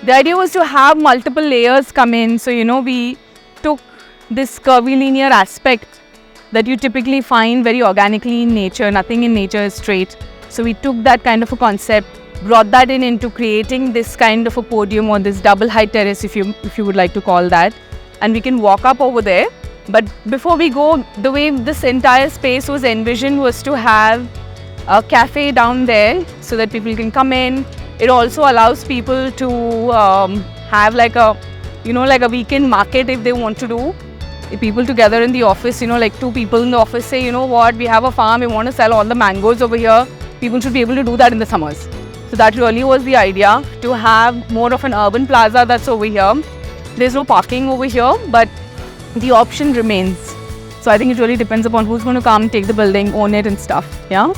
The idea was to have multiple layers come in. So, we took this curvy linear aspect that you typically find very organically in nature. Nothing in nature is straight. So we took that kind of a concept, brought that into creating this kind of a podium or this double height terrace, if you would like to call that. And we can walk up over there. But before we go, the way this entire space was envisioned was to have a cafe down there so that people can come in. It also allows people to have like a weekend market if they want to do. If people together in the office, like two people in the office say, you know what, we have a farm, we want to sell all the mangoes over here. People should be able to do that in the summers. So that really was the idea, to have more of an urban plaza that's over here. There's no parking over here, but the option remains. So I think it really depends upon who's going to come, take the building, own it and stuff. Yeah.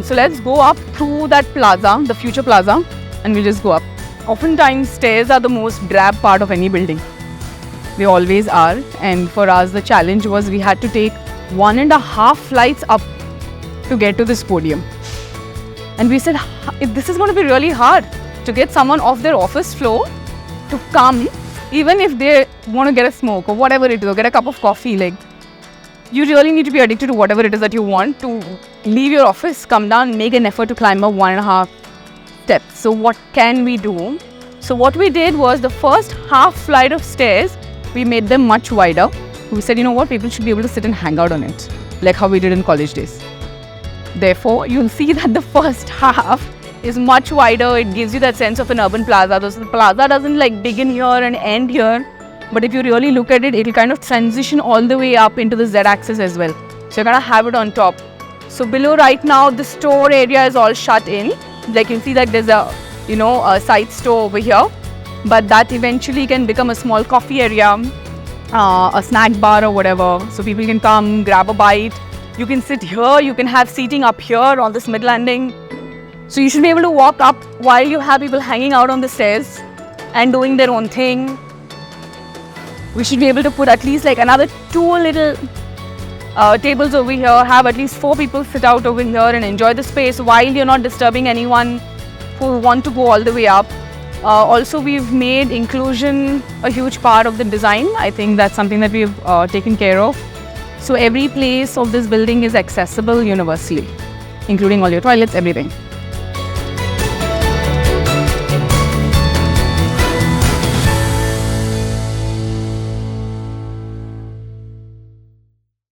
So let's go up through that plaza, the future plaza, and we'll just go up. Oftentimes stairs are the most drab part of any building. They always are. And for us the challenge was we had to take 1.5 flights up to get to this podium. And we said, if this is going to be really hard to get someone off their office floor to come, even if they want to get a smoke or whatever it is, or get a cup of coffee, like, you really need to be addicted to whatever it is that you want to leave your office, come down, make an effort to climb up 1.5 steps. So what can we do? So what we did was the first half flight of stairs, we made them much wider. We said, you know what, people should be able to sit and hang out on it, like how we did in college days. Therefore, you'll see that the first half is much wider. It gives you that sense of an urban plaza. So the plaza doesn't like begin here and end here. But if you really look at it, it'll kind of transition all the way up into the Z-axis as well. So you're going to have it on top. So below right now, the store area is all shut in. Like you see that there's a side store over here. But that eventually can become a small coffee area, a snack bar or whatever. So people can come, grab a bite. You can sit here, you can have seating up here on this mid-landing. So you should be able to walk up while you have people hanging out on the stairs and doing their own thing. We should be able to put at least like another 2 little tables over here, have at least 4 people sit out over here and enjoy the space while you're not disturbing anyone who want to go all the way up. Also, we've made inclusion a huge part of the design. I think that's something that we've taken care of. So every place of this building is accessible universally, including all your toilets, everything.